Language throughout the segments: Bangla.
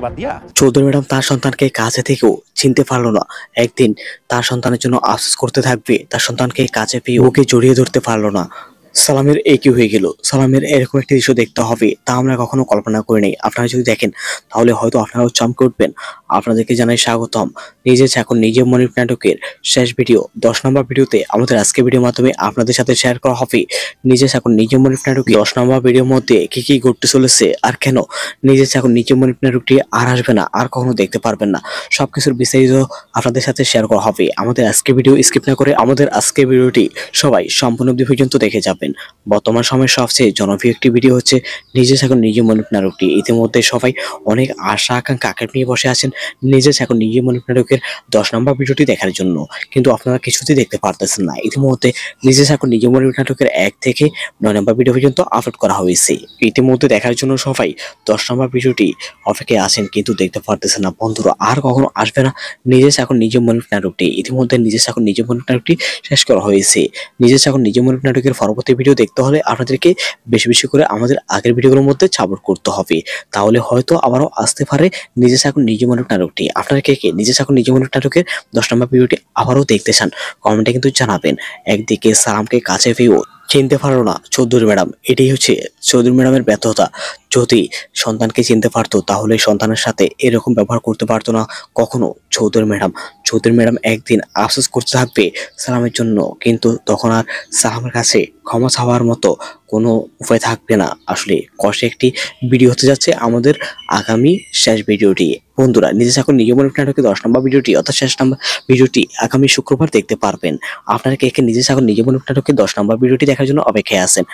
বাদ দিয়া চৌধুরী ম্যাডাম তার সন্তানকে কাছে থেকেও চিনতে পারলো না। একদিন তার সন্তানের জন্য আফসোস করতে থাকবে, তার সন্তানকে কাছে পেয়ে ওকে জড়িয়ে ধরতে পারলো না। সালামের একই হয়ে গেল। সালামের এরকম একটি দৃশ্য দেখতে হবে তা আমরা কখনো কল্পনা করিনি। আপনারা যদি দেখেন তাহলে হয়তো আপনারাও চমকে উঠবেন। আপনাদেরকে জানাই স্বাগতম নিজে চাকুন নিজে মনির নাটকের শেষ ভিডিও 10 নম্বর ভিডিওতে। আমাদের আজকে ভিডিওর মাধ্যমে আপনাদের সাথে শেয়ার করা হবে নিজে চাকুন নিজে মনির নাটকের 10 নম্বর ভিডিওর মধ্যে কি কি ঘটতে চলেছে আর কেন নিজে চাকুন নিজে মনির নাটকটি আর আসবে না, আর কখনো দেখতে পারবেন না। সবকিছুর বিস্তারিত আপনাদের সাথে শেয়ার করা হবে। আমাদের আজকে ভিডিও স্কিপ না করে আমাদের আজকে ভিডিওটি সবাই সম্পূর্ণ অবধি পর্যন্ত দেখে যাবেন। বর্তমান সময়ের সবচেয়ে জনপ্রিয় একটি ভিডিও হচ্ছে নিজে চাকুন নিজে মনির নাটকটি। ইতিমধ্যে সবাই অনেক আশা আকাঙ্ক্ষা নিয়ে বসে আছেন নিজে চাকুন নিজে মনির নাটকের 10 নম্বর ভিডিওটি দেখার জন্য, কিন্তু আপনারা কিছুতেই দেখতে পারতেছেন না। ইতিমধ্যে নিজে চাকুন নিজে মনির নাটকের 1 থেকে 9 নম্বর ভিডিও পর্যন্ত আপলোড করা হয়েছে। ইতিমধ্যে দেখার জন্য সবাই 10 নম্বর ভিডিওটি অপেক্ষায় আছেন, কিন্তু দেখতে পারতেছেন না। বন্ধুরা, আর কখনো আসবে না নিজে চাকুন নিজে মনির নাটকটি। ইতিমধ্যে নিজে চাকুন নিজে মনির নাটকটি শেষ করা হয়েছে। নিজে চাকুন নিজে মনির নাটকের পরবর্তী ভিডিও দেখতে হলে আপনাদেরকে বেশি বেশি করে আমাদের আগের ভিডিওগুলোর মধ্যে সাপোর্ট করতে হবে, তাহলে হয়তো আবারও আসতে পারে নিজে চাকুন নিজে মনির নাটকটি। আপনারা কে কে নিজে চাকুন নিজে মনির নাটকের 10 নম্বর ভিডিওটি আবারও দেখতে চান কমেন্টে কিন্তু জানাবেন। একদিকে সালামকে কাছে পেয়েও চিনতে পারলো না চৌধুরী ম্যাডাম, এটাই হচ্ছে চৌধুরী ম্যাডামের ব্যর্থতা। যদি সন্তানকে চিনতে পারতো তাহলে সন্তানের সাথে এরকম ব্যবহার করতে পারতো না কখনো চৌধুরী ম্যাডাম। চৌধুরী ম্যাডাম একদিন আফসোস করতে থাকবে সালামের জন্য, কিন্তু তখন আর সালামের কাছে ক্ষমা চাওয়ার মতো কোনো উপায় থাকবে না। আসলে কষ্টে একটি ভিডিও হতে যাচ্ছে আমাদের আগামী শেষ ভিডিওটি। বন্ধুরা, নিজে চাকুন নিজে মনির নাটকে 10 নম্বর ভিডিওটি অর্থাৎ শেষ নম্বর ভিডিওটি আগামী শুক্রবার দেখতে পারবেন। আপনারা কে কে নিজে চাকুন নিজে মনির নাটকে 10 নম্বর ভিডিওটি দেখার জন্য অপেক্ষায় আছেন।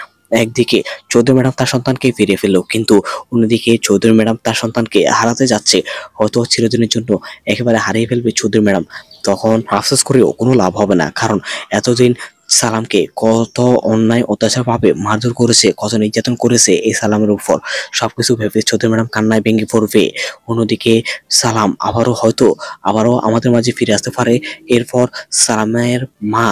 একদিকে চৌধুরী ম্যাডাম তার সন্তানকে ফিরে ফেললো, কিন্তু অন্যদিকে চৌধুরী ম্যাডাম তার সন্তানকে হারাতে যাচ্ছে, হয়তো চিরদিনের জন্য একেবারে হারিয়ে ফেলবে চৌধুরী ম্যাডাম। তখন আফসোস করেও কোনো লাভ হবে না, কারণ এতদিন সালামকে কত অন্যায় অত্যাচার ভাবে মারধর করেছে, কত নির্যাতন করেছে এই সালামের উপর। সবকিছু ভেবে চৌধুরী ম্যাডাম কান্নায় ভেঙে পড়বে। অন্যদিকে সালাম আবারও আমাদের মাঝে ফিরে আসতে পারে। এরপর সালামের মা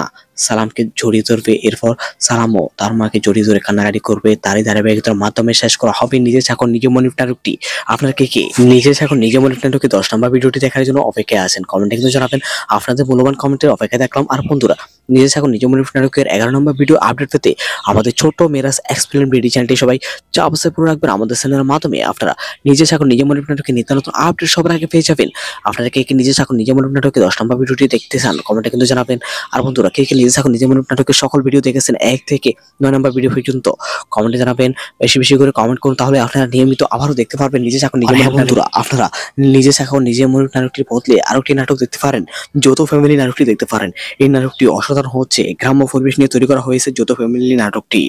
সালামকে জড়িয়ে ধরবে, এরপর সালামও তার মাকে জড়িয়ে ধরে কান্নাকাটি করবে। তারই ধারাবাহিকতার মাধ্যমে শেষ করা হবে নিজে চাকুন নিজে মনির নাটকটি। আপনার কে কে নিজে চাকুন নিজে মনির নাটকে 10 নম্বর ভিডিওটি দেখার জন্য অপেক্ষায় আছেন কমেন্টে কিন্তু জানাবেন। আপনাদের মূল্যবান কমেন্টের অপেক্ষায় দেখলাম। আর বন্ধুরা, নিজে চাকুন নিজে মনির নাটকের 11 নম্বর ভিডিও আপডেট পেতে আমাদের ছোট্ট মেরাজ এক্সপ্লেন ভিডিও চ্যানেলটি সবাই সাবস্ক্রাইব করে রাখবেন। আমাদের চ্যানেলের মাধ্যমে আপনারা নিজে চাকুন নিজে মনির নাটকে নিত্য নতুন আপডেট সবার আগে পেয়ে যাবেন। আপনারা কে কে নিজে চাকুন নিজে মনির নাটকে 10 নম্বর ভিডিওটি দেখতে চান কমেন্টে কিন্তু জানাবেন। আর বন্ধুরা, কে কে নিজে চাকুন নিজে মনির নাটকের সকল ভিডিও দেখেছেন 1 থেকে 9 নম্বর ভিডিও পর্যন্ত কমেন্টে জানাবেন। বেশি বেশি করে কমেন্ট করুন, তাহলে আপনারা নিয়মিত আবারও দেখতে পারবেন নিজে চাকুন নিজে মনির। বন্ধুরা, আপনারা নিজে চাকুন নিজে মনির নাটকটির বদলে আরো একটি নাটক দেখতে পারেন, যৌথ ফ্যামিলি নাটকটি দেখতে পারেন। এই নাটকটি অসাধারণ হচ্ছে, গ্রাম্য পরিবেশ নিয়ে তৈরি করা হয়েছে যৌথ ফ্যামিলি নাটকটি।